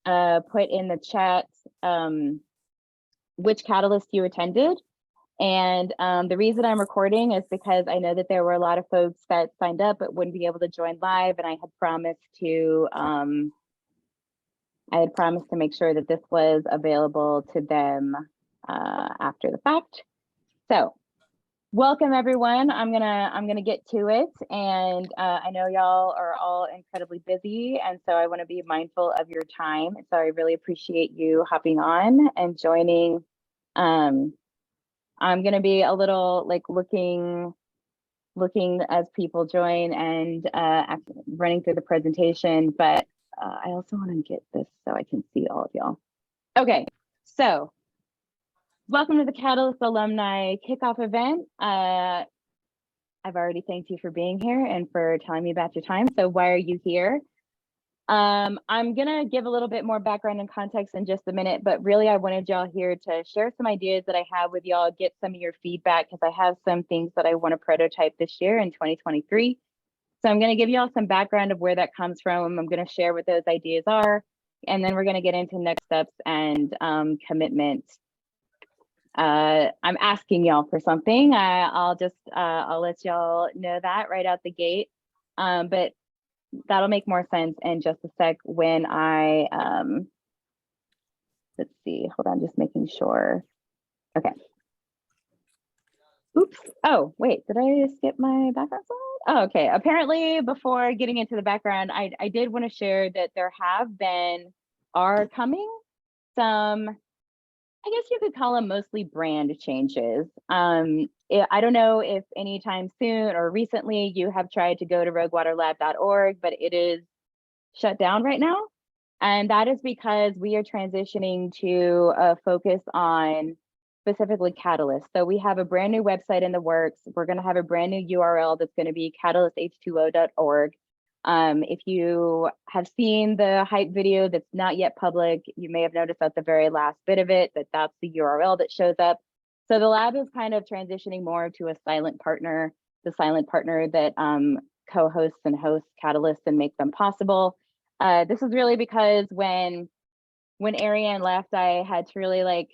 put in the chat which Catalyst you attended. And the reason I'm recording is because I know that there were a lot of folks that signed up but wouldn't be able to join live, and I had promised to make sure that this was available to them after the fact. So welcome everyone. I'm gonna get to it, and I know y'all are all incredibly busy, and so I want to be mindful of your time. So I really appreciate you hopping on and joining. I'm gonna be a little like looking as people join and running through the presentation, but I also want to get this so I can see all of y'all. Okay, so welcome to the Catalyst Alumni Kickoff event. I've already thanked you for being here and for telling me about your time. So why are you here? I'm gonna give a little bit more background and context in just a minute, but really I wanted y'all here to share some ideas that I have with y'all, get some of your feedback, because I have some things that I want to prototype this year in 2023. So I'm gonna give y'all some background of where that comes from. I'm gonna share what those ideas are, and then we're gonna get into next steps and commitments. I'm asking y'all for something. I'll let y'all know that right out the gate, but that'll make more sense in just a sec when I, let's see, hold on, just making sure. Okay. Oops. Oh, wait, did I skip my background slide? Oh, okay. Apparently, before getting into the background, I did want to share that there are coming some, I guess you could call them mostly brand changes. I don't know if anytime soon or recently you have tried to go to roguewaterlab.org, but it is shut down right now. And that is because we are transitioning to a focus on specifically Catalyst. So we have a brand new website in the works. We're going to have a brand new URL that's going to be catalysth2o.org. If you have seen the hype video that's not yet public, you may have noticed at the very last bit of it that that's the URL that shows up. So the lab is kind of transitioning more to a silent partner, the silent partner that co-hosts and hosts Catalyst and make them possible. This is really because when Ariane left, I had to really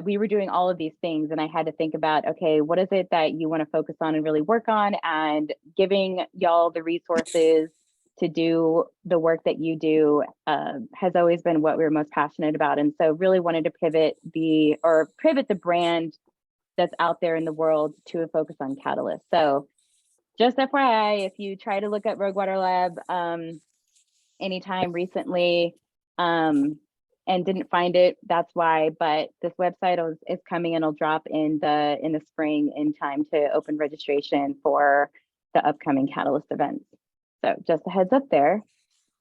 we were doing all of these things, and I had to think about, okay, what is it that you want to focus on and really work on, and giving y'all the resources to do the work that you do has always been what we were most passionate about. And so really wanted to pivot the brand that's out there in the world to a focus on Catalyst. So just FYI, if you try to look up Rogue Water Lab anytime recently, and didn't find it, that's why. But this website is coming and it'll drop in the spring in time to open registration for the upcoming Catalyst events. So just a heads up there.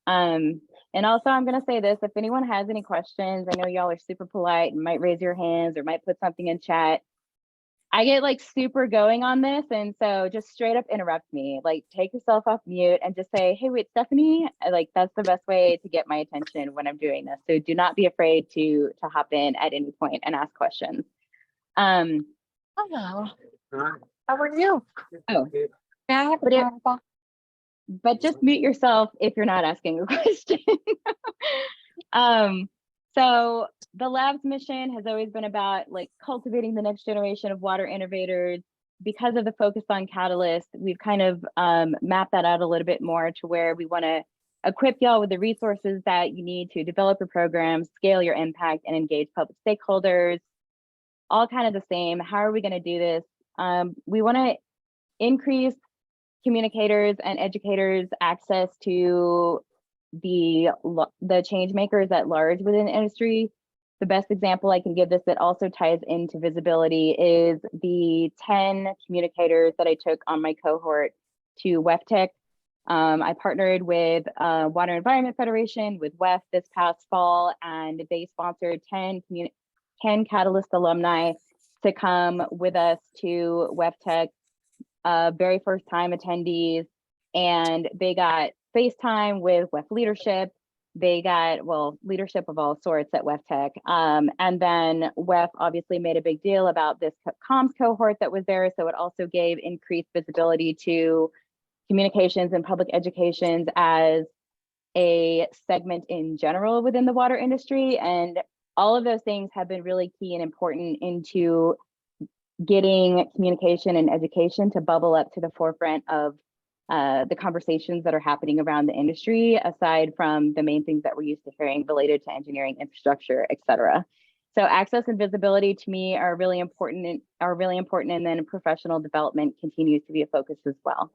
And also I'm gonna say this, if anyone has any questions, I know y'all are super polite and might raise your hands or might put something in chat. I get super going on this, and so just straight up interrupt me, take yourself off mute and just say, hey, wait, Stephanie, that's the best way to get my attention when I'm doing this. So do not be afraid to hop in at any point and ask questions. Hello. How are you? Oh, may I have a call? But just mute yourself if you're not asking a question. So the lab's mission has always been about cultivating the next generation of water innovators. Because of the focus on Catalyst, we've kind of mapped that out a little bit more to where we want to equip y'all with the resources that you need to develop your program, scale your impact, and engage public stakeholders. All kind of the same. How are we going to do this? We want to increase communicators and educators' access to the change makers at large within the industry. The best example I can give this that also ties into visibility is the 10 communicators that I took on my cohort to WEFTech. I partnered with Water Environment Federation, with WEF this past fall, and they sponsored 10 Catalyst alumni to come with us to WEFTech, very first time attendees, and they got FaceTime with WEF leadership. They got, leadership of all sorts at WEFTech. And then WEF obviously made a big deal about this comms cohort that was there. So it also gave increased visibility to communications and public educations as a segment in general within the water industry. And all of those things have been really key and important into getting communication and education to bubble up to the forefront of the conversations that are happening around the industry, aside from the main things that we're used to hearing related to engineering, infrastructure, et cetera. So access and visibility to me are really important, and then professional development continues to be a focus as well.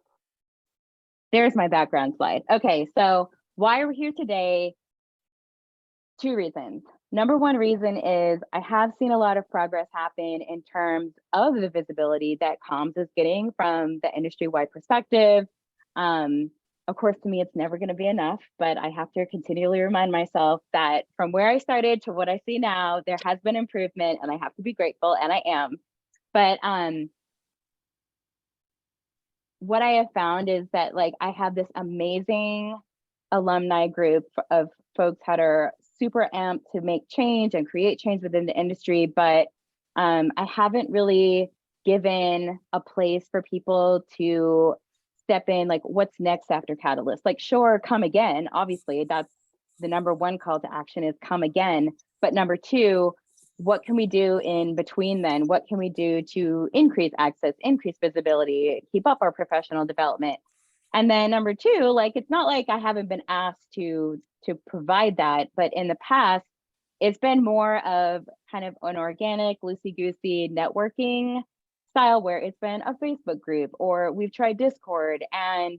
There's my background slide. Okay, so why are we here today? 2 reasons. Number 1 reason is I have seen a lot of progress happen in terms of the visibility that comms is getting from the industry-wide perspective. Of course, to me, it's never going to be enough, but I have to continually remind myself that from where I started to what I see now, there has been improvement, and I have to be grateful, and I am. But what I have found is that, like, I have this amazing alumni group of folks that are super amped to make change and create change within the industry, but I haven't really given a place for people to step in, like, what's next after Catalyst? Like, sure, come again. Obviously, that's the number 1 call to action, is come again. But number 2, what can we do in between then? What can we do to increase access, increase visibility, keep up our professional development? And then number 2, like, it's not like I haven't been asked to provide that, but in the past, it's been more of kind of an organic, loosey-goosey networking style, where it's been a Facebook group, or we've tried Discord. And,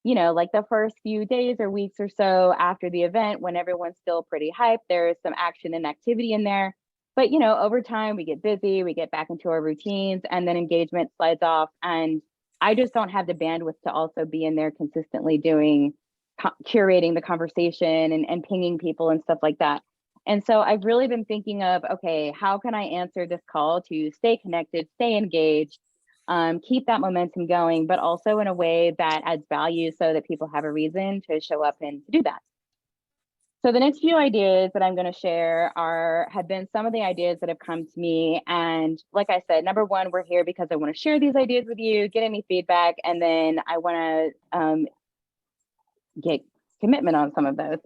you know, like, the first few days or weeks or so after the event, when everyone's still pretty hyped, there's some action and activity in there. But, you know, over time, we get busy, we get back into our routines, and then engagement slides off. And I just don't have the bandwidth to also be in there consistently doing, curating the conversation and pinging people and stuff like that. And so I've really been thinking of, okay, how can I answer this call to stay connected, stay engaged, keep that momentum going, but also in a way that adds value so that people have a reason to show up and to do that. So the next few ideas that I'm going to share have been some of the ideas that have come to me. And like I said, number 1, we're here because I want to share these ideas with you, get any feedback, and then I want to get commitment on some of those.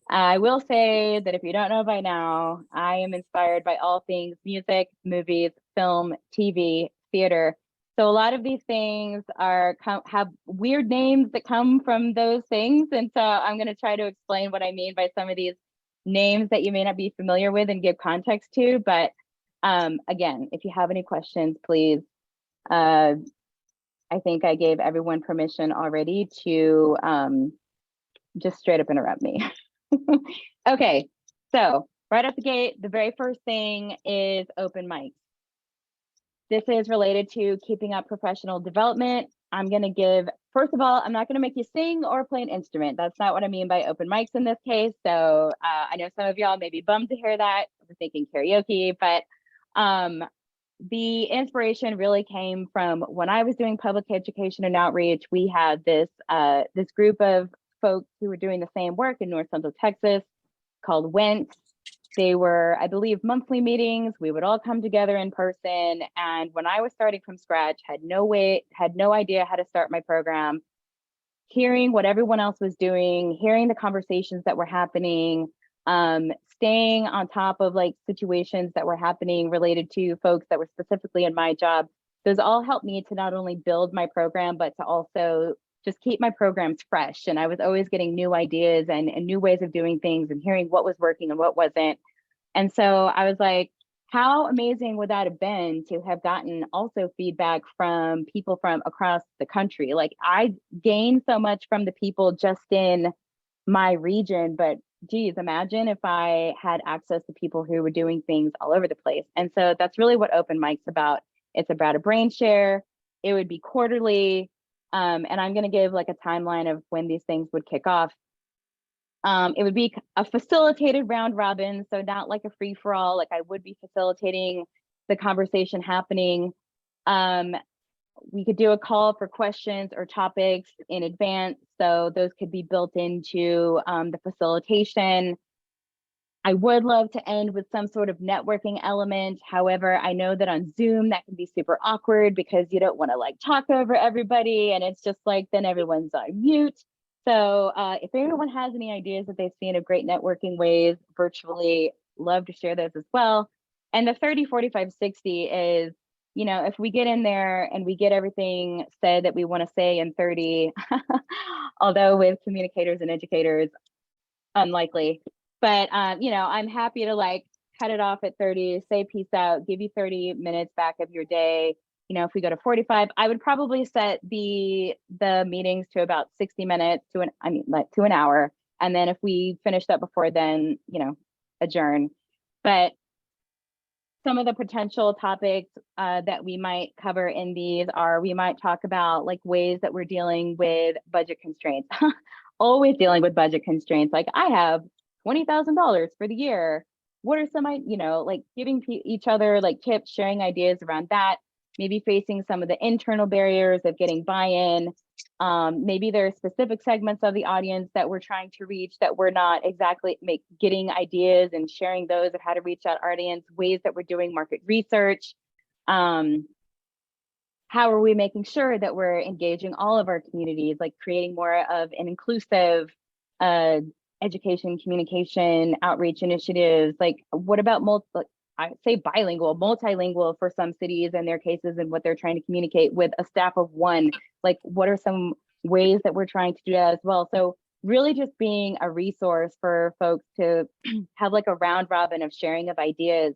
I will say that if you don't know by now, I am inspired by all things music, movies, film, TV, theater. So a lot of these things have weird names that come from those things. And so I'm going to try to explain what I mean by some of these names that you may not be familiar with and give context to. But again, if you have any questions, please, I think I gave everyone permission already to just straight up interrupt me. Okay, so right off the gate, the very first thing is open mics. This is related to keeping up professional development. I'm going to give, first of all, I'm not going to make you sing or play an instrument. That's not what I mean by open mics in this case. So I know some of y'all may be bummed to hear that. We're thinking karaoke, but the inspiration really came from when I was doing public education and outreach. We had this group of folks who were doing the same work in North Central Texas called WENT. They were, I believe, monthly meetings. We would all come together in person. And when I was starting from scratch, had no idea how to start my program, hearing what everyone else was doing, hearing the conversations that were happening, staying on top of, like, situations that were happening related to folks that were specifically in my job. Those all helped me to not only build my program, but to also just keep my programs fresh. And I was always getting new ideas and new ways of doing things and hearing what was working and what wasn't. And so I was like, how amazing would that have been to have gotten also feedback from people from across the country? Like, I gained so much from the people just in my region, but geez, imagine if I had access to people who were doing things all over the place. And so that's really what open mic's about. It's about a brain share. It would be quarterly. And I'm going to give, like, a timeline of when these things would kick off. It would be a facilitated round robin, so not like a free for all. Like, I would be facilitating the conversation happening. We could do a call for questions or topics in advance, so those could be built into the facilitation. I would love to end with some sort of networking element. However, I know that on Zoom that can be super awkward because you don't want to, like, talk over everybody, and it's just like then everyone's on mute. So if anyone has any ideas that they've seen of great networking ways virtually, love to share those as well. And the 30, 45, 60 is, you know, if we get in there and we get everything said that we want to say in 30, although with communicators and educators, unlikely. But you know, I'm happy to like cut it off at 30, say peace out, give you 30 minutes back of your day. You know, if we go to 45, I would probably set the meetings to about 60 minutes to to an hour. And then if we finish that before then, you know, adjourn. But some of the potential topics that we might cover in these are, we might talk about like ways that we're dealing with budget constraints. Always dealing with budget constraints. Like I have $20,000 for the year. What are some, you know, like giving each other like tips, sharing ideas around that, maybe facing some of the internal barriers of getting buy-in. Maybe there are specific segments of the audience that we're trying to reach that we're not exactly getting ideas and sharing those of how to reach that audience, ways that we're doing market research. How are we making sure that we're engaging all of our communities, like creating more of an inclusive education, communication, outreach initiatives? Like what about I say bilingual, multilingual for some cities and their cases and what they're trying to communicate with a staff of one? Like what are some ways that we're trying to do that as well? So really just being a resource for folks to have like a round robin of sharing of ideas,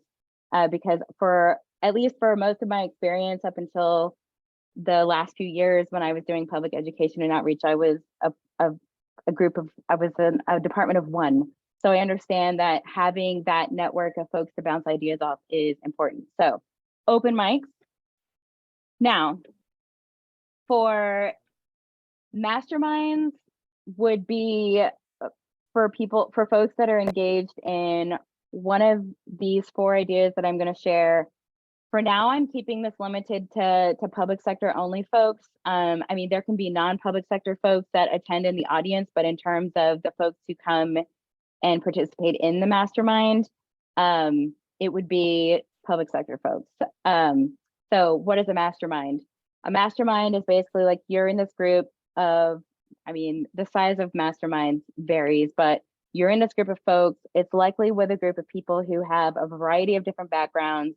because for at least for most of my experience up until the last few years when I was doing public education and outreach, I was a department of one. So I understand that having that network of folks to bounce ideas off is important. So open mics. Now, for masterminds would be for folks that are engaged in one of these 4 ideas that I'm going to share. For now, I'm keeping this limited to public sector only folks. I mean, there can be non-public sector folks that attend in the audience, but in terms of the folks who come and participate in the mastermind, it would be public sector folks. So what is a mastermind? A mastermind is basically like you're in this group of, I mean, the size of masterminds varies, but you're in this group of folks. It's likely with a group of people who have a variety of different backgrounds,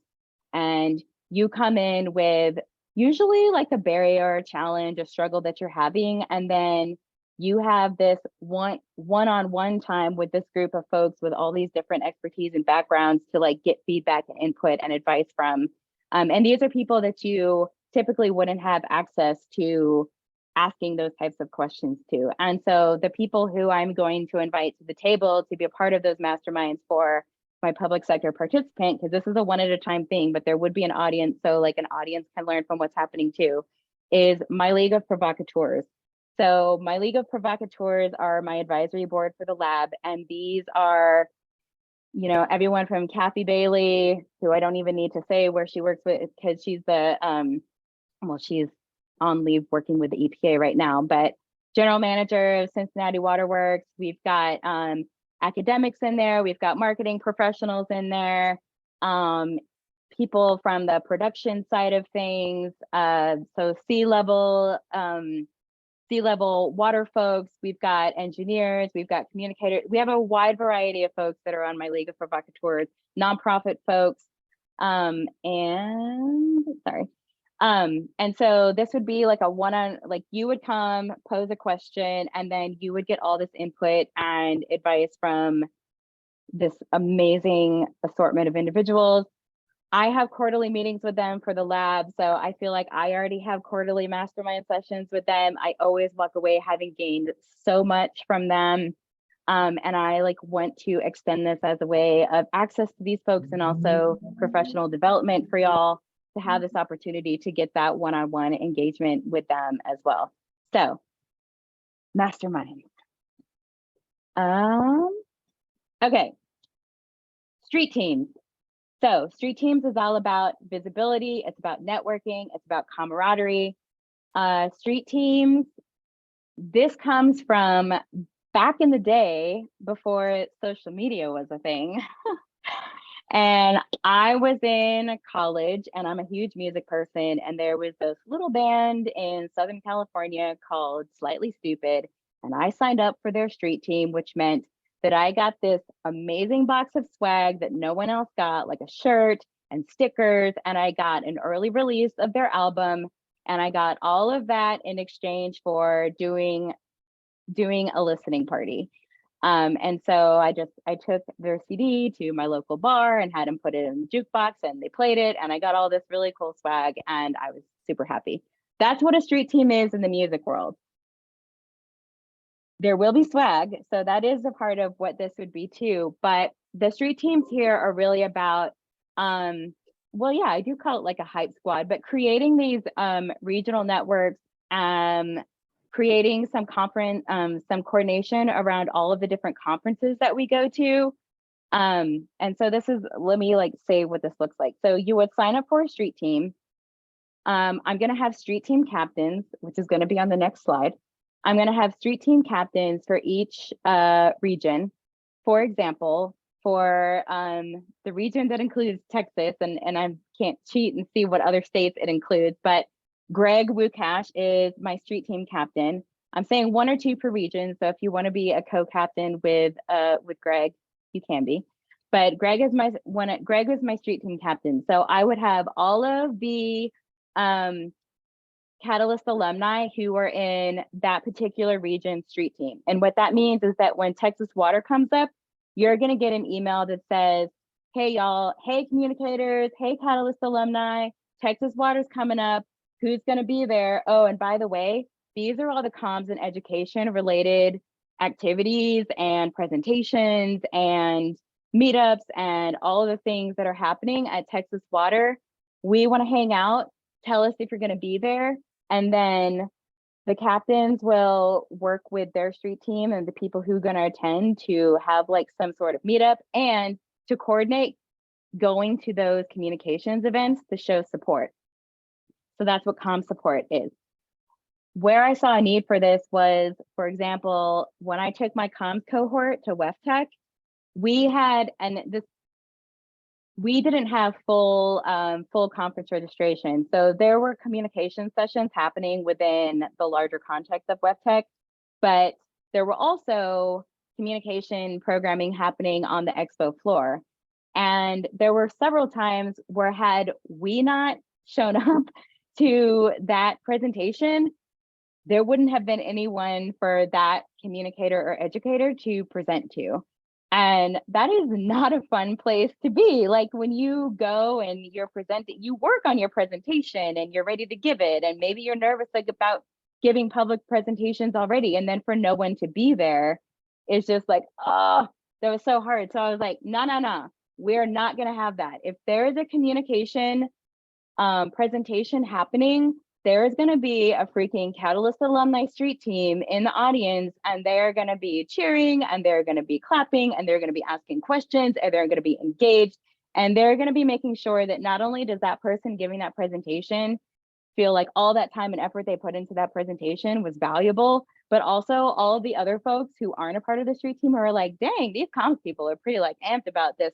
and you come in with usually like a barrier, a challenge, a struggle that you're having, and then you have this one-on-one time with this group of folks with all these different expertise and backgrounds to like get feedback and input and advice from. And these are people that you typically wouldn't have access to asking those types of questions to. And so the people who I'm going to invite to the table to be a part of those masterminds for my public sector participant, because this is a one at a time thing, but there would be an audience, so like an audience can learn from what's happening too, is my League of Provocateurs. So my League of Provocateurs are my advisory board for the lab, and these are, you know, everyone from Kathy Bailey, who I don't even need to say where she works with, because she's the well, she's on leave working with the EPA right now, but general manager of Cincinnati Waterworks. We've got academics in there, we've got marketing professionals in there, people from the production side of things, so C-level water folks, we've got engineers, we've got communicators, we have a wide variety of folks that are on my League of Provocateurs, nonprofit folks, and so this would be like a one-on, like you would come, pose a question, and then you would get all this input and advice from this amazing assortment of individuals. I have quarterly meetings with them for the lab, so I feel like I already have quarterly mastermind sessions with them. I always walk away having gained so much from them. And I like want to extend this as a way of access to these folks and also professional development for y'all to have this opportunity to get that one-on-one engagement with them as well. So mastermind. Okay, street teams. So street teams is all about visibility. It's about networking. It's about camaraderie. Street teams, this comes from back in the day before social media was a thing. And I was in college and I'm a huge music person. And there was this little band in Southern California called Slightly Stupid. and I signed up for their street team, which meant that I got this amazing box of swag that no one else got, like a shirt and stickers, and I got an early release of their album, and I got all of that in exchange for doing a listening party. And so I took their CD to my local bar and had them put it in the jukebox, and they played it, and I got all this really cool swag, and I was super happy. That's what a street team is in the music world. There will be swag, so that is a part of what this would be too. But the street teams here are really about, well, yeah, I do call it like a hype squad, but creating these regional networks, creating some some coordination around all of the different conferences that we go to. And so this is, let me like say what this looks like. So you would sign up for a street team. I'm gonna have street team captains, which is gonna be on the next slide. I'm gonna have street team captains for each region. For example, for the region that includes Texas, and I can't cheat and see what other states it includes, but Greg Wukash is my street team captain. I'm saying 1 or 2 per region, so if you want to be a co-captain with Greg, you can be. But Greg is my street team captain. So I would have all of the Catalyst alumni who are in that particular region street team. And what that means is that when Texas Water comes up, you're going to get an email that says, hey y'all, hey communicators, hey Catalyst alumni, Texas Water's coming up. Who's going to be there? Oh, and by the way, these are all the comms and education related activities and presentations and meetups and all of the things that are happening at Texas Water. We want to hang out. Tell us if you're going to be there. And then the captains will work with their street team and the people who are going to attend to have like some sort of meetup and to coordinate going to those communications events to show support. So that's what comm support is. Where I saw a need for this was, for example, when I took my comms cohort to WEFTech, we didn't have full conference registration. So there were communication sessions happening within the larger context of WEFTech, but there were also communication programming happening on the expo floor. And there were several times where had we not shown up to that presentation, there wouldn't have been anyone for that communicator or educator to present to. And that is not a fun place to be. Like when you go and you're presenting, you work on your presentation and you're ready to give it. And maybe you're nervous like about giving public presentations already. And then for no one to be there, it's just like, oh, that was so hard. So I was like, no, we're not gonna have that. If there is a communication presentation happening, there is going to be a freaking Catalyst alumni street team in the audience, and they're going to be cheering, and they're going to be clapping, and they're going to be asking questions, and they're going to be engaged, and they're going to be making sure that not only does that person giving that presentation feel like all that time and effort they put into that presentation was valuable, but also all of the other folks who aren't a part of the street team are like, dang, these comms people are pretty like amped about this.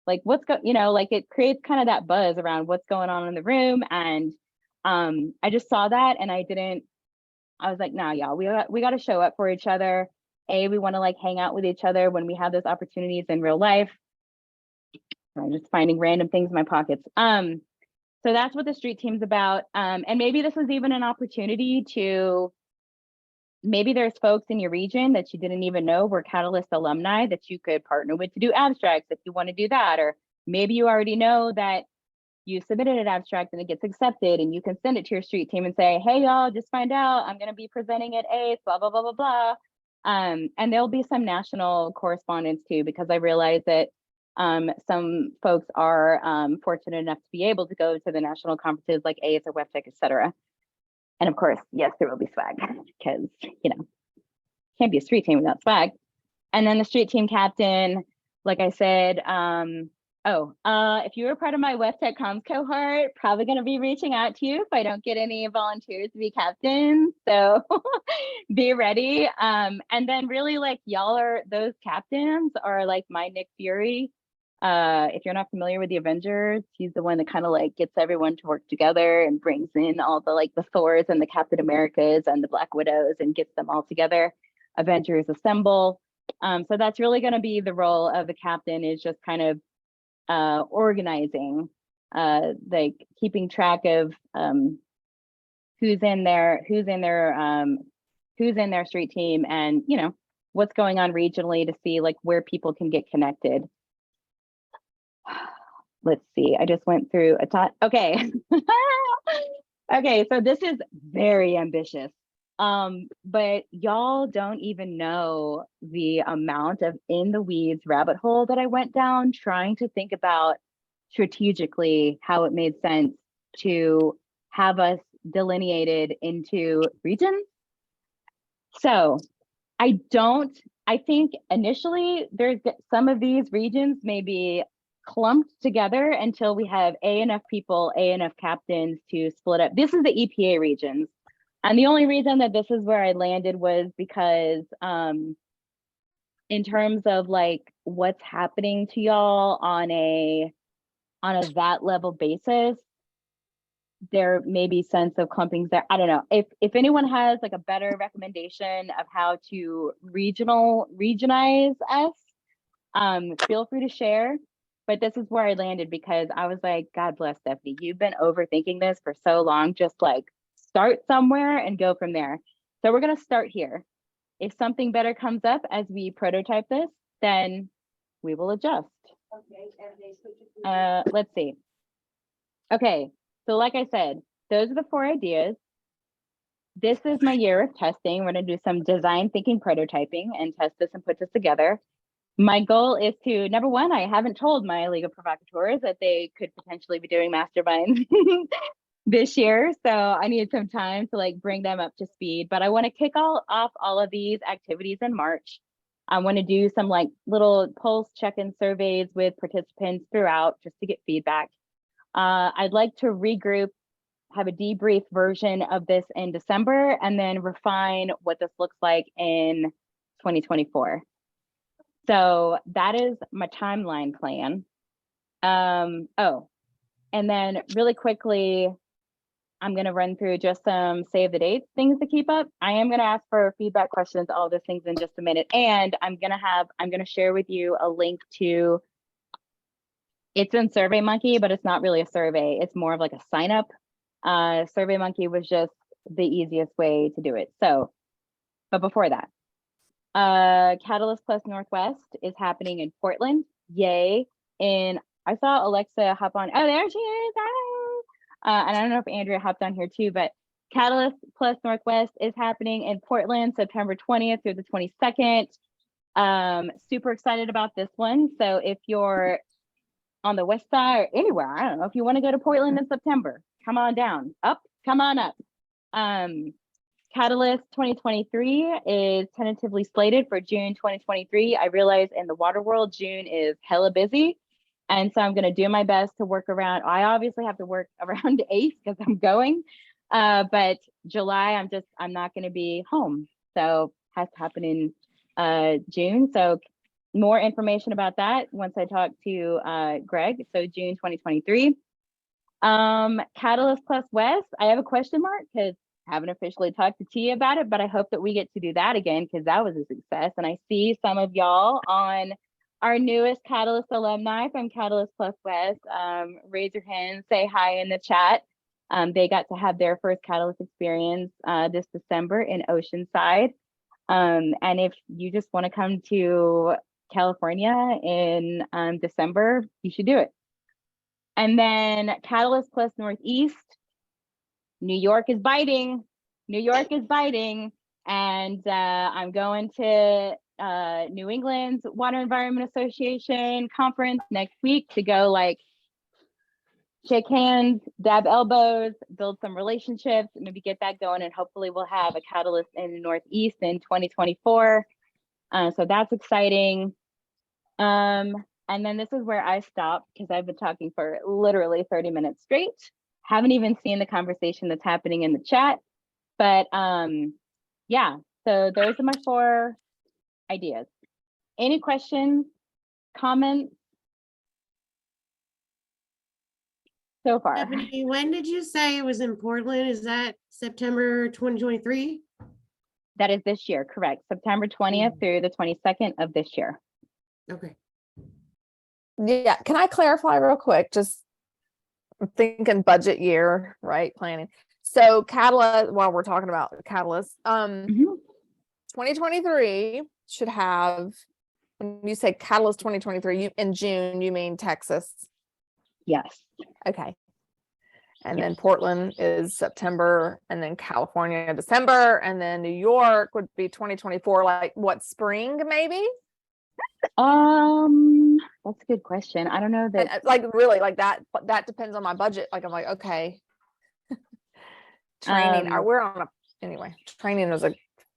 Like what's like it creates kind of that buzz around what's going on in the room. And I just saw that and I was like, nah, y'all, we got to show up for each other. We want to like hang out with each other when we have those opportunities in real life. I'm just finding random things in my pockets. So that's what the street team's about. And maybe this is even an opportunity to, maybe there's folks in your region that you didn't even know were Catalyst alumni that you could partner with to do abstracts if you want to do that. Or maybe you already know that you submitted an abstract and it gets accepted and you can send it to your street team and say, hey, y'all, just find out I'm going to be presenting at ACE, blah, blah, blah, blah, blah. And there'll be some national correspondence too, because I realize that some folks are fortunate enough to be able to go to the national conferences like ACE or WEFTech, et cetera. And of course, yes, there will be swag because, can't be a street team without swag. And then the street team captain, like I said, if you were part of my WEFTech comms cohort, probably going to be reaching out to you if I don't get any volunteers to be captains. So be ready. And then really like those captains are like my Nick Fury. If you're not familiar with the Avengers, he's the one that kind of like gets everyone to work together and brings in all the like the Thors and the Captain Americas and the Black Widows and gets them all together. Avengers Assemble. So that's really going to be the role of the captain, is just kind of organizing, like keeping track of who's in their street team, and what's going on regionally to see like where people can get connected. Let's see, I just went through a ton. Okay. Okay, so this is very ambitious. But y'all don't even know the amount of in the weeds rabbit hole that I went down trying to think about strategically how it made sense to have us delineated into regions. So I think initially there's some of these regions may be clumped together until we have enough people, enough captains to split up. This is the EPA regions. And the only reason that this is where I landed was because in terms of like what's happening to y'all on a that level basis, there may be sense of clumpings there. I don't know. If anyone has like a better recommendation of how to regionize us, feel free to share. But this is where I landed because I was like, God bless Stephanie, you've been overthinking this for so long. Just like start somewhere and go from there. So we're gonna start here. If something better comes up as we prototype this, then we will adjust. Let's see. Okay, so like I said, those are the 4 ideas. This is my year of testing. We're gonna do some design thinking prototyping and test this and put this together. My goal is to, number one, I haven't told my League of Provocateurs that they could potentially be doing masterminds this year. So I need some time to like bring them up to speed, but I want to kick off all of these activities in March. I want to do some like little pulse check-in surveys with participants throughout just to get feedback. I'd like to regroup, have a debrief version of this in December, and then refine what this looks like in 2024. So that is my timeline plan. Oh, and then really quickly, I'm going to run through just some save the dates things to keep up. I am going to ask for feedback questions, all those things in just a minute. And I'm going to share with you a link to, it's in SurveyMonkey, but it's not really a survey. It's more of like a sign up. SurveyMonkey was just the easiest way to do it. So, but before that, Catalyst Plus Northwest is happening in Portland. Yay. And I saw Alexa hop on. Oh, there she is. Hi. And I don't know if Andrea hopped on here too, but Catalyst Plus Northwest is happening in Portland, September 20th through the 22nd. Super excited about this one. So if you're on the west side or anywhere, I don't know, if you want to go to Portland in September, come on down. Come on up. Catalyst 2023 is tentatively slated for June 2023. I realize in the water world, June is hella busy. And so I'm going to do my best to work around. I obviously have to work around ACE because I'm going. But July, I'm not going to be home. So it has to happen in June. So more information about that once I talk to Greg. So June 2023. Catalyst Plus West, I have a question mark because haven't officially talked to Tia about it, but I hope that we get to do that again because that was a success. And I see some of y'all on our newest Catalyst alumni from Catalyst Plus West. Raise your hand, say hi in the chat. They got to have their first Catalyst experience this December in Oceanside. And if you just want to come to California in December, you should do it. And then Catalyst Plus Northeast, New York is biting. New York is biting. And I'm going to New England's Water Environment Association conference next week to go like shake hands, dab elbows, build some relationships, maybe get that going. And hopefully we'll have a Catalyst in the Northeast in 2024. So that's exciting. And then this is where I stop because I've been talking for literally 30 minutes straight. Haven't even seen the conversation that's happening in the chat, but yeah, so those are my 4 ideas. Any questions, comments so far? Stephanie, when did you say it was in Portland? Is that September 2023? That is this year, correct? September 20th through the 22nd of this year. Okay. Yeah, can I clarify real quick? Just I'm thinking budget year, right? Planning. So Catalyst, while we're talking about Catalyst, Mhm. 2023 should have, when you say Catalyst 2023, in June, you mean Texas. Yes. Okay. And Yes. then Portland is September, and then California, December, and then New York would be 2024, like what, spring maybe? That's a good question. I don't know And that. like really like that, but that depends on my budget. Like I'm like, okay. Training, we're on a, anyway, training is a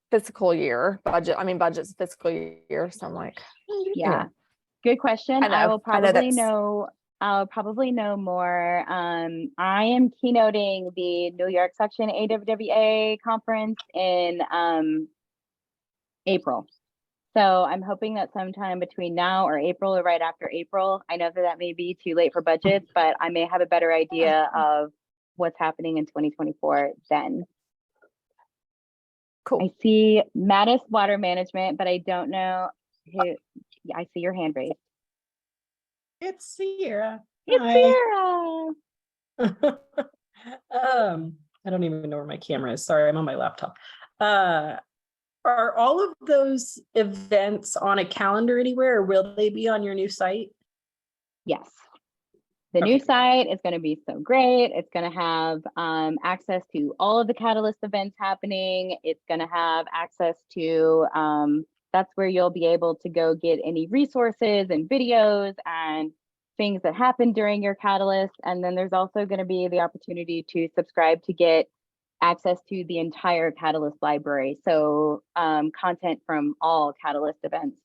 fiscal year budget. I mean, budget's fiscal year. So I'm like, Yeah. anyway. Good question. I know, I will I know probably that's- know. I'll probably know more. I am keynoting the New York section AWWA conference in April. So I'm hoping that sometime between now or April or right after April. I know that that may be too late for budgets, but I may have a better idea of what's happening in 2024 then. Cool. I see Mattis Water Management, but I don't know who. Yeah, I see your hand raised. It's Sierra. It's Hi. Sarah. I don't even know where my camera is. Sorry, I'm on my laptop. Are all of those events on a calendar anywhere, or will they be on your new site? Yes. The new Okay. site is going to be so great. It's going to have access to all of the Catalyst events happening. It's going to have access to, that's where you'll be able to go get any resources and videos and things that happen during your Catalyst. And then there's also going to be the opportunity to subscribe to get access to the entire Catalyst library. So content from all Catalyst events.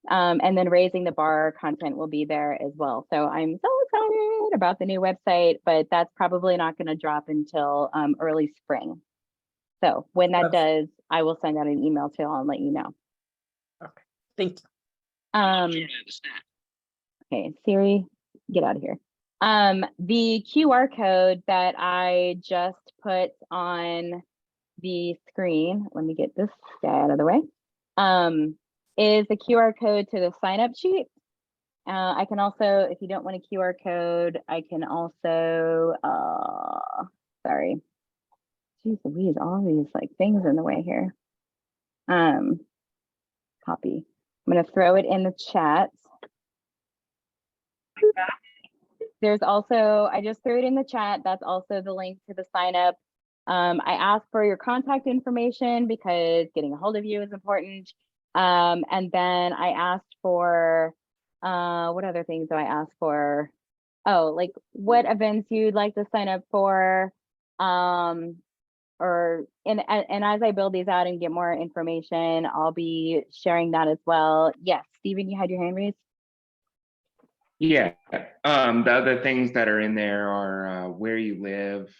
And then Raising the Bar content will be there as well. So I'm so excited about the new website, but that's probably not going to drop until early spring. So when that does, I will send out an email to all and let you know. Okay, thank you. Okay, Siri, get out of here. The QR code that I just put on the screen, let me get this guy out of the way, is the QR code to the sign up sheet. I can also, if you don't want a QR code, I can also, sorry. Jeez Louise, all these like things in the way here. Copy. I'm gonna throw it in the chat. There's also, I just threw it in the chat. That's also the link to the sign up. I asked for your contact information because getting a hold of you is important. And then I asked for, what other things do I ask for? Oh, like what events you'd like to sign up for. And as I build these out and get more information, I'll be sharing that as well. Yes, Stephen, you had your hand raised. Yeah, the other things that are in there are where you live,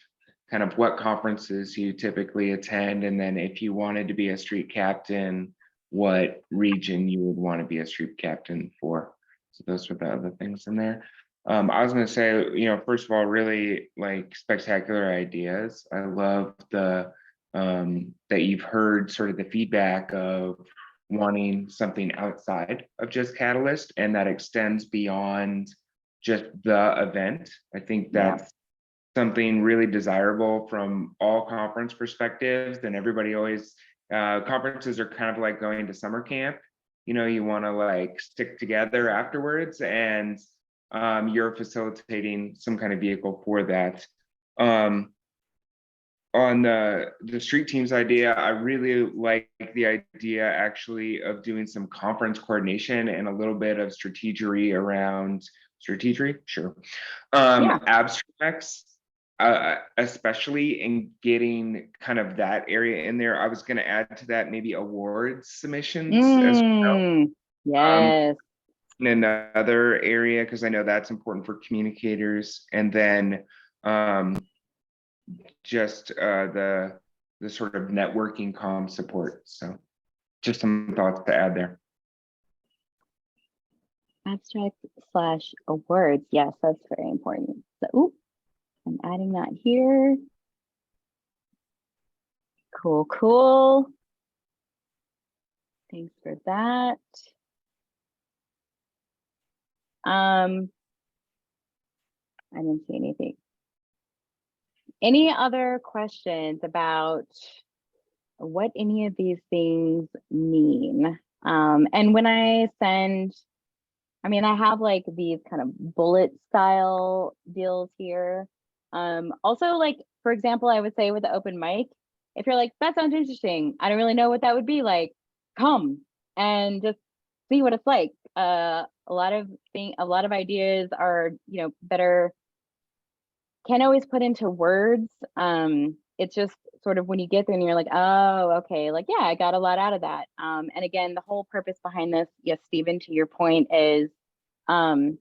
kind of what conferences you typically attend, and then if you wanted to be a street captain, what region you would want to be a street captain for. So those were the other things in there. I was going to say, first of all, really like spectacular ideas. I love the that you've heard sort of the feedback of wanting something outside of just Catalyst, and that extends beyond just the event. I think that's something really desirable from all conference perspectives. And everybody always, conferences are kind of like going to summer camp. You want to like stick together afterwards, and you're facilitating some kind of vehicle for that. On the street teams idea, I really like the idea actually of doing some conference coordination and a little bit of strategery around sure. Abstracts, especially in getting kind of that area in there. I was going to add to that maybe awards submissions as well. Yes. In another area, because I know that's important for communicators. And then just the sort of networking comm support. So just some thoughts to add there. Abstract / awards. Yes, that's very important. So, I'm adding that here. Cool. Thanks for that. I didn't see anything. Any other questions about what any of these things mean? And when I send, I mean, I have like these kind of bullet style deals here. Also, like, for example, I would say with the open mic, if you're like, that sounds interesting, I don't really know what that would be like, come and just see what it's like. A lot of ideas are, you know, better, can't always put into words. It's just sort of when you get there and you're like, oh, okay, like, yeah, I got a lot out of that. And again, the whole purpose behind this, yes, Stephen, to your point, is I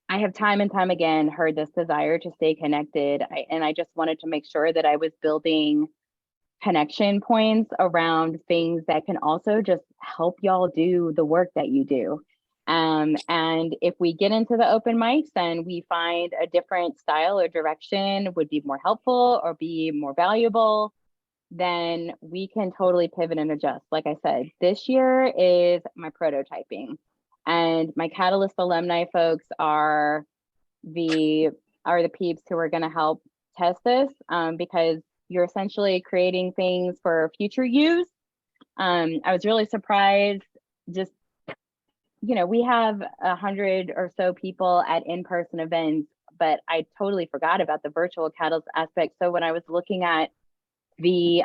have time and time again heard this desire to stay connected. And I just wanted to make sure that I was building connection points around things that can also just help y'all do the work that you do. And if we get into the open mics and we find a different style or direction would be more helpful or be more valuable, then we can totally pivot and adjust. Like I said, this year is my prototyping, and my Catalyst alumni folks are the peeps who are going to help test this, because you're essentially creating things for future use. I was really surprised, just, you know, we have 100 or so people at in-person events, but I totally forgot about the virtual Catalyst aspect. So when I was looking at the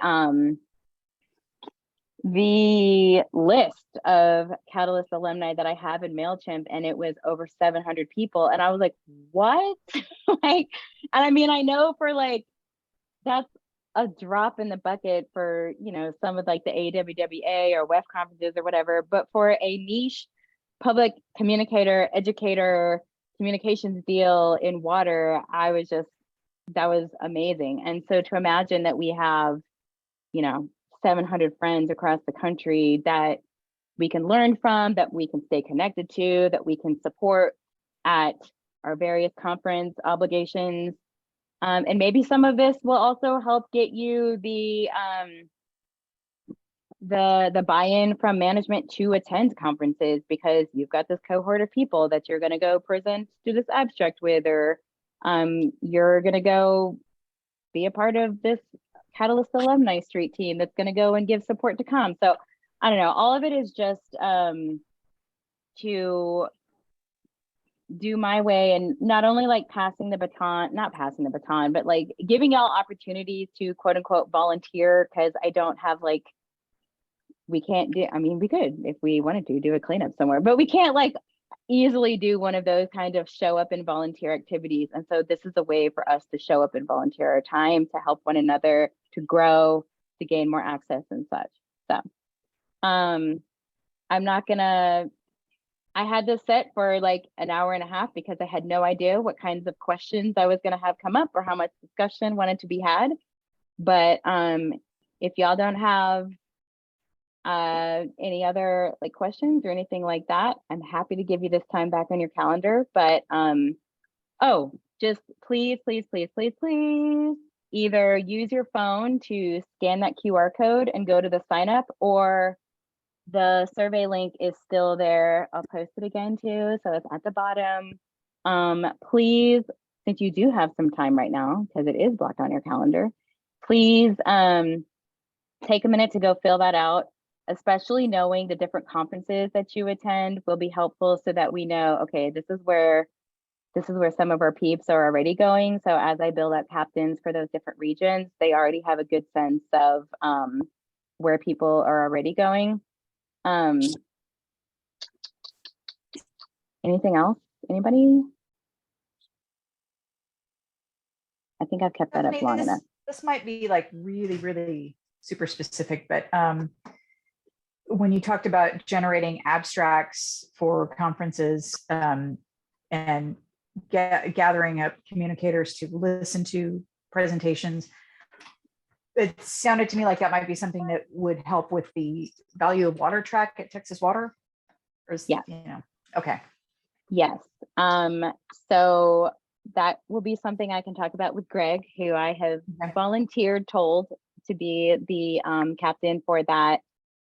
list of Catalyst alumni that I have in MailChimp, and it was over 700 people, and I was like, what? Like, and I mean, I know for like, that's a drop in the bucket for, you know, some of like the AWWA or WEF conferences or whatever, but for a niche public communicator, educator, communications deal in water, I was just, that was amazing. And so to imagine that we have, you know, 700 friends across the country that we can learn from, that we can stay connected to, that we can support at our various conference obligations. And maybe some of this will also help get you the buy-in from management to attend conferences, because you've got this cohort of people that you're going to go present to this abstract with, or you're going to go be a part of this Catalyst alumni street team that's going to go and give support to come. So I don't know, all of it is just to do my way, and not only like not passing the baton, but like giving y'all opportunities to quote unquote volunteer, because I don't have like, we can't do, I mean, we could, if we wanted to, do a cleanup somewhere, but we can't like easily do one of those kind of show up and volunteer activities. And so this is a way for us to show up and volunteer our time to help one another, to grow, to gain more access and such. So I'm not gonna, I had this set for like an hour and a half because I had no idea what kinds of questions I was gonna have come up or how much discussion wanted to be had. But if y'all don't have any other like questions or anything like that, I'm happy to give you this time back on your calendar. But oh, just please, please, please, please, please, either use your phone to scan that QR code and go to the sign up, or the survey link is still there. I'll post it again too, so it's at the bottom. Please, since you do have some time right now, because it is blocked on your calendar, please take a minute to go fill that out. Especially knowing the different conferences that you attend will be helpful, so that we know, okay, this is where some of our peeps are already going. So as I build up captains for those different regions, they already have a good sense of where people are already going. Anything else? Anybody? I think I've kept that up long enough. This might be like really, really super specific, but when you talked about generating abstracts for conferences and gathering up communicators to listen to presentations, it sounded to me like that might be something that would help with the value of water track at Texas Water. Or is, yeah, you know, okay. Yes. So that will be something I can talk about with Greg, who I have volunteered, told to be the captain for that.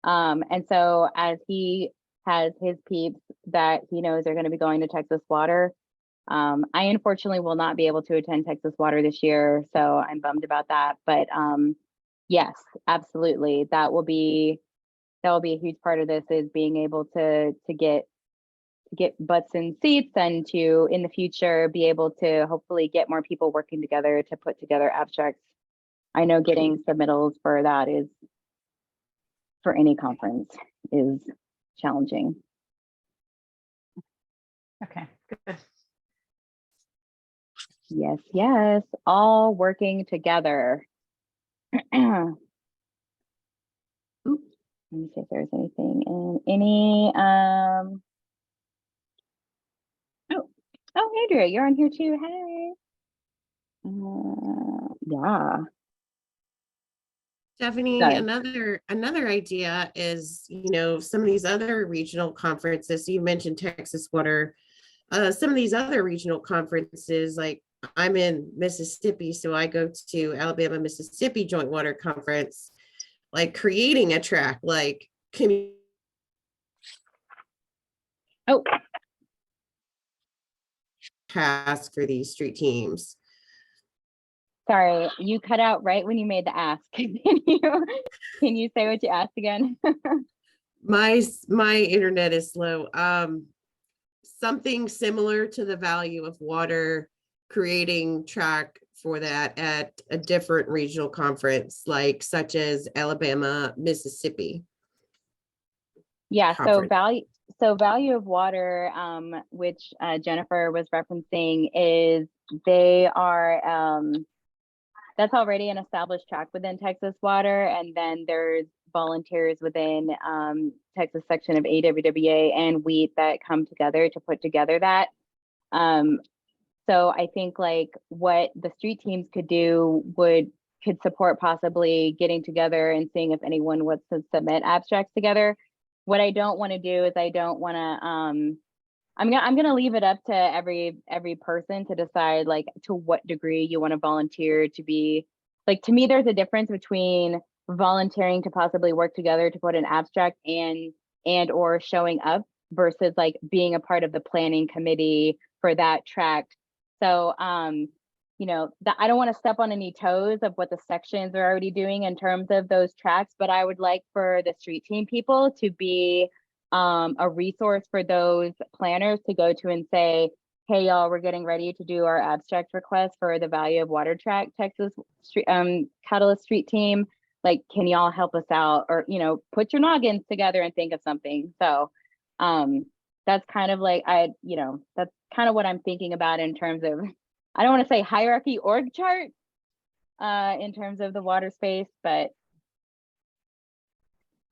And so as he has his peeps that he knows are going to be going to Texas Water, I unfortunately will not be able to attend Texas Water this year, so I'm bummed about that. But yes, absolutely, that will be a huge part of this, is being able to get butts in seats, and to in the future be able to hopefully get more people working together to put together abstracts. I know getting submittals for that is, for any conference, is challenging. Okay, good. Yes, yes, all working together. Oops, let me see if there's anything in any oh, Andrea, you're on here too. Hey. Yeah. Stephanie, Sorry. another idea is, some of these other regional conferences, you mentioned Texas Water, some of these other regional conferences, like I'm in Mississippi, so I go to Alabama, Mississippi Joint Water Conference, like creating a track, like Oh, task for these street teams. sorry, you cut out right when you made the ask. Can you say what you asked again? My internet is slow. Something similar to the value of water, creating track for that at a different regional conference, like such as Alabama, Mississippi. Yeah, Conference. so value of water, which Jennifer was referencing, is they are that's already an established track within Texas Water, and then there's volunteers within Texas section of AWWA and WHEAT that come together to put together that. So I think like what the street teams could do could support possibly getting together and seeing if anyone wants to submit abstracts together. What I don't want to do is I don't want to I'm gonna leave it up to every person to decide like to what degree you want to volunteer to be. Like, to me, there's a difference between volunteering to possibly work together to put an abstract and or showing up versus like being a part of the planning committee for that track. So I don't want to step on any toes of what the sections are already doing in terms of those tracks, but I would like for the street team people to be a resource for those planners to go to and say, hey, y'all, we're getting ready to do our abstract request for the value of water track Texas street, Catalyst Street team. Like, can y'all help us out? Or, put your noggins together and think of something. So that's kind of like, that's kind of what I'm thinking about in terms of, I don't want to say hierarchy org chart in terms of the water space, but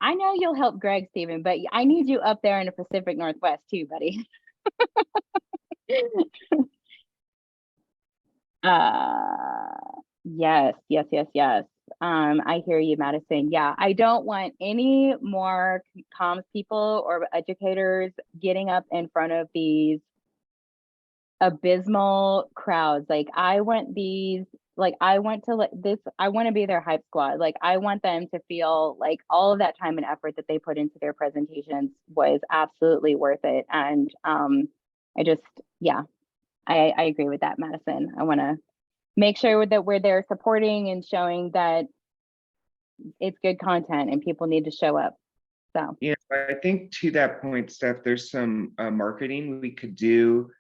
I know you'll help Greg, Stephen, but I need you up there in the Pacific Northwest too, buddy. Yes. I hear you, Madison. Yeah, I don't want any more comms people or educators getting up in front of these abysmal crowds. Like, I want to be their hype squad. Like, I want them to feel like all of that time and effort that they put into their presentations was absolutely worth it. And I agree with that, Madison. I want to make sure that we're there supporting and showing that it's good content and people need to show up. So yeah, I think to that point, Steph, there's some marketing we could do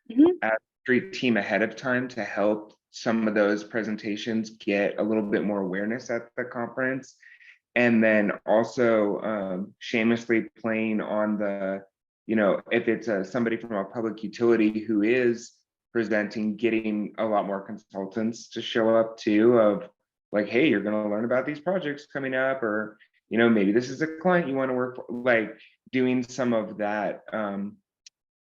as a street team ahead of time to help some of those presentations get a little bit more awareness at the conference. And then also shamelessly playing on the, if it's somebody from a public utility who is presenting, getting a lot more consultants to show up too, of like, hey, you're going to learn about these projects coming up, or maybe this is a client you want to work for, like doing some of that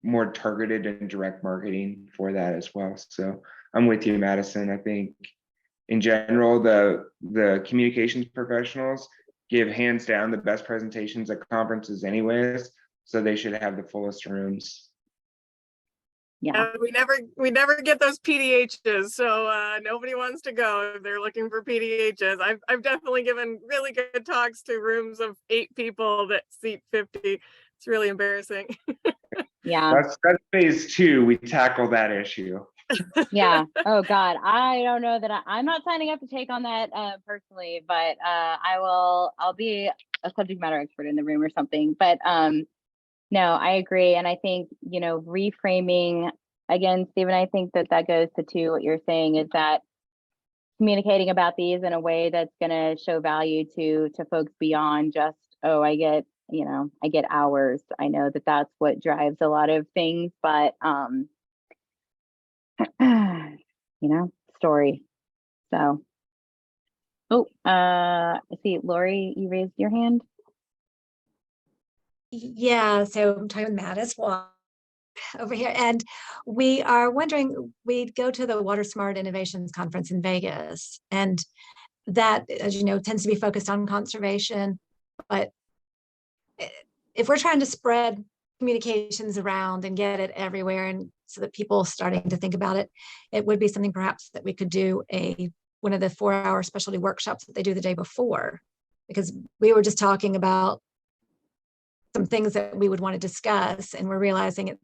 more targeted and direct marketing for that as well. So I'm with you, Madison. I think in general, the communications professionals give hands down the best presentations at conferences anyways, so they should have the fullest rooms. Yeah. And we never get those PDHs. So nobody wants to go if they're looking for PDHs. I've definitely given really good talks to rooms of 8 people that seat 50. It's really embarrassing. Yeah. That's phase 2. We tackle that issue. Yeah. Oh God. I don't know that I'm not signing up to take on that personally, but I'll be a subject matter expert in the room or something. But no, I agree. And I think, reframing again, Stephen, I think that goes to what you're saying is that communicating about these in a way that's going to show value to folks beyond just, oh, I get hours. I know that that's what drives a lot of things, but story. So, I see, Lori, you raised your hand. Yeah, so I'm talking with Matt as well over here, and we are wondering, we'd go to the Water Smart Innovations Conference in Vegas, and that, as you know, tends to be focused on conservation, but if we're trying to spread communications around and get it everywhere, and so that people starting to think about it, it would be something perhaps that we could do one of the 4-hour specialty workshops that they do the day before, because we were just talking about some things that we would want to discuss, and we're realizing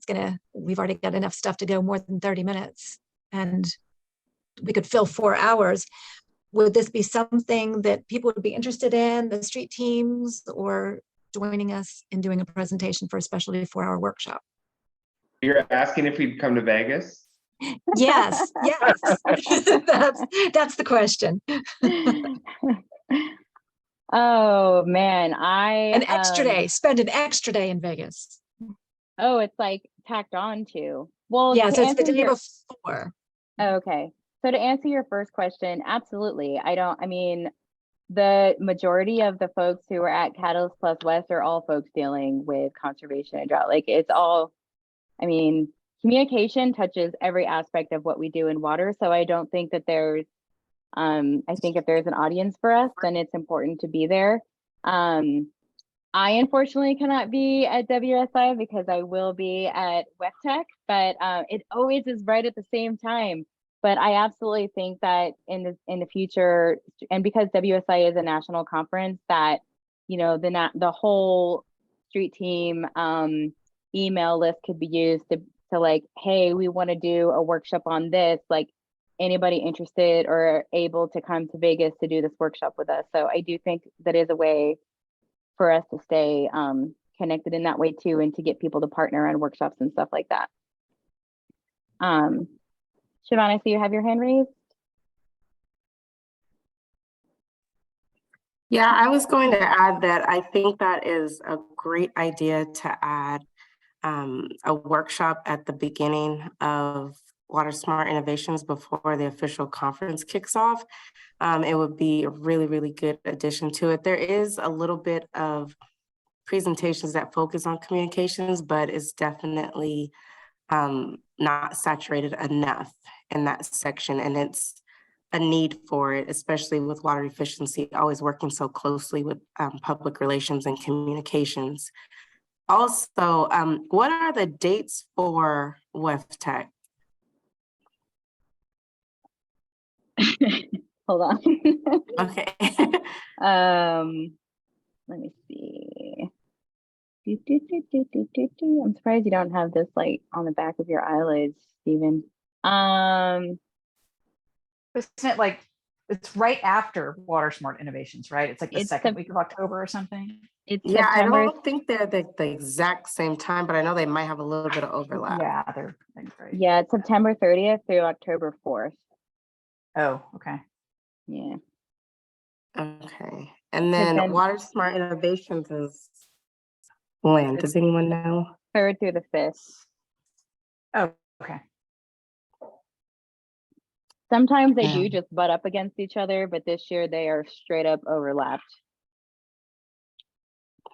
we've already got enough stuff to go more than 30 minutes, and we could fill 4 hours. Would this be something that people would be interested in, the street teams, or joining us in doing a presentation for a specialty 4-hour workshop? You're asking if we'd come to Vegas? Yes. That's the question. Oh man, An extra day, spend an extra day in Vegas. Oh, it's like tacked on to. Well, Yeah, to so it's the answer day your, before. okay. So to answer your first question, absolutely. I mean, the majority of the folks who are at Catalyst Plus West are all folks dealing with conservation and drought. Like it's all, I mean, communication touches every aspect of what we do in water. So I don't think that there's, I think if there's an audience for us, then it's important to be there. I unfortunately cannot be at WSI because I will be at WEFTEC, but it always is right at the same time. But I absolutely think that in the future, and because WSI is a national conference, that the whole street team email list could be used to like, hey, we want to do a workshop on this. Like, anybody interested or able to come to Vegas to do this workshop with us? So I do think that is a way for us to stay connected in that way too, and to get people to partner on workshops and stuff like that. Siobhan, I see you have your hand raised. Yeah, I was going to add that I think that is a great idea to add a workshop at the beginning of Water Smart Innovations before the official conference kicks off. It would be a really, really good addition to it. There is a little bit of presentations that focus on communications, but it's definitely not saturated enough in that section. And it's a need for it, especially with water efficiency, always working so closely with public relations and communications. Also, what are the dates for WEFTEC? Hold on. Okay. Let me see. I'm surprised you don't have this like on the back of your eyelids, Stephen. Isn't it like it's right after Water Smart Innovations, right? It's like the second week of October or something. It's Yeah, September. I don't think they're the exact same time, but I know they might have a little bit of overlap. Yeah, they're right. Yeah, it's September 30th through October 4th. Oh, okay. Yeah. Okay. And then Water Smart Innovations is when? Does anyone know? 3rd through the 5th. Oh, okay. Sometimes they do just butt up against each other, but this year they are straight up overlapped.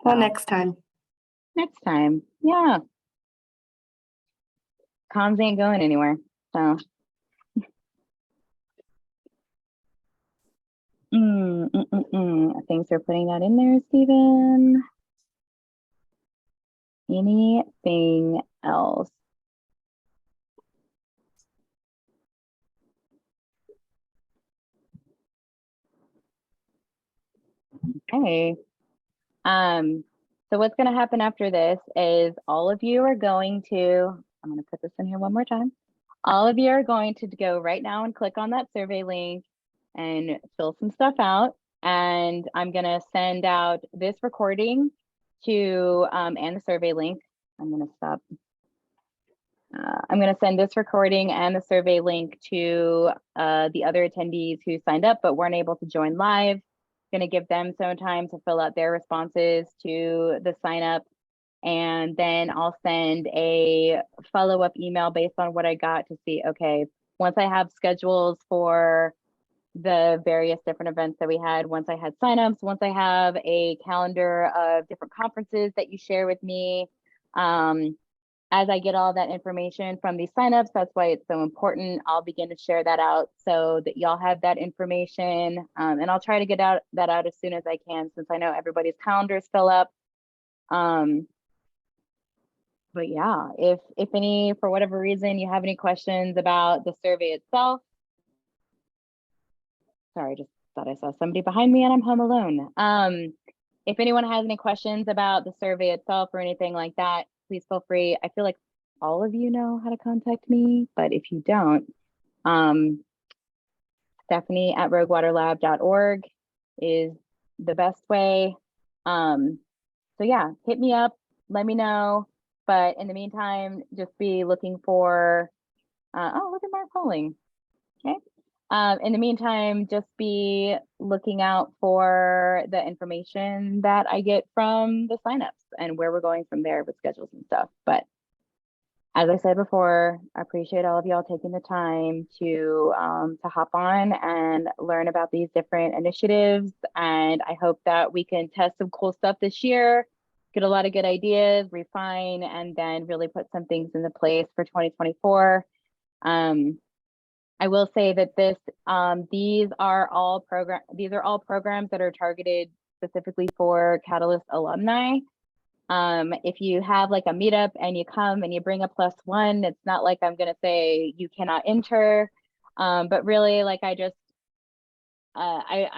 Well, next time. Next time. Yeah. Comms ain't going anywhere. So. Thanks for putting that in there, Stephen. Anything else? Okay. So what's going to happen after this is all of you are going to, I'm going to put this in here one more time. All of you are going to go right now and click on that survey link and fill some stuff out. And I'm going to send out this recording to, and the survey link. I'm going to stop. I'm going to send this recording and the survey link to the other attendees who signed up but weren't able to join live. Going to give them some time to fill out their responses to the sign up. And then I'll send a follow-up email based on what I got to see, okay, once I have schedules for the various different events that we had, once I had signups, once I have a calendar of different conferences that you share with me, as I get all that information from these signups, that's why it's so important. I'll begin to share that out so that y'all have that information. And I'll try to get that out as soon as I can, since I know everybody's calendars fill up. But yeah, if any, for whatever reason, you have any questions about the survey itself. Sorry, I just thought I saw somebody behind me and I'm home alone. If anyone has any questions about the survey itself or anything like that, please feel free. I feel like all of you know how to contact me, but if you don't, Stephanie@roguewaterlab.org is the best way. So yeah, hit me up, let me know. But in the meantime, just be looking for, oh, look at Mark Polling. Okay. In the meantime, just be looking out for the information that I get from the signups and where we're going from there with schedules and stuff. But as I said before, I appreciate all of y'all taking the time to hop on and learn about these different initiatives. And I hope that we can test some cool stuff this year, get a lot of good ideas, refine, and then really put some things into place for 2024. I will say that these are all programs that are targeted specifically for Catalyst alumni. If you have like a meetup and you come and you bring a +1, it's not like I'm gonna say you cannot enter, but really, like, I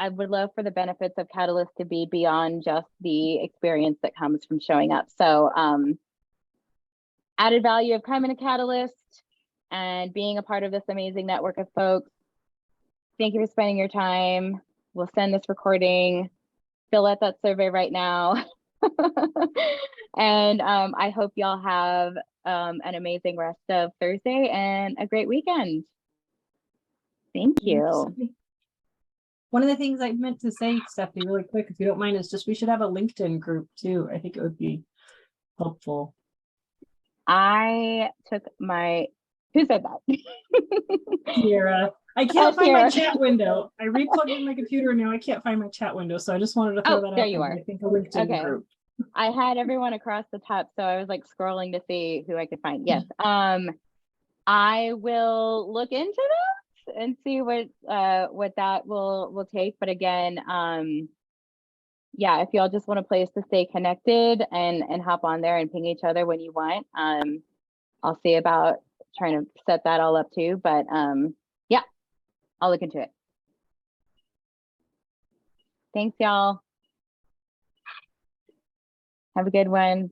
would love for the benefits of Catalyst to be beyond just the experience that comes from showing up. So added value of coming to Catalyst and being a part of this amazing network of folks. Thank you for spending your time. We'll send this recording, fill out that survey right now. And I hope y'all have an amazing rest of Thursday and a great weekend. Thank you. One of the things I meant to say, Stephanie, really quick, if you don't mind, is just we should have a LinkedIn group too. I think it would be helpful. I took my, who said that? Sierra. I can't find Sierra. my chat window. I replugged in my computer and now I can't find my chat window. So I just wanted to throw that out there you are. I think a LinkedIn group. I had everyone across the top, so I was like scrolling to see who I could find. Yes. I will look into this and see what that will take. But again, yeah, if y'all just want a place to stay connected and hop on there and ping each other when you want, I'll see about trying to set that all up too. But yeah, I'll look into it. Thanks, y'all. Have a good one.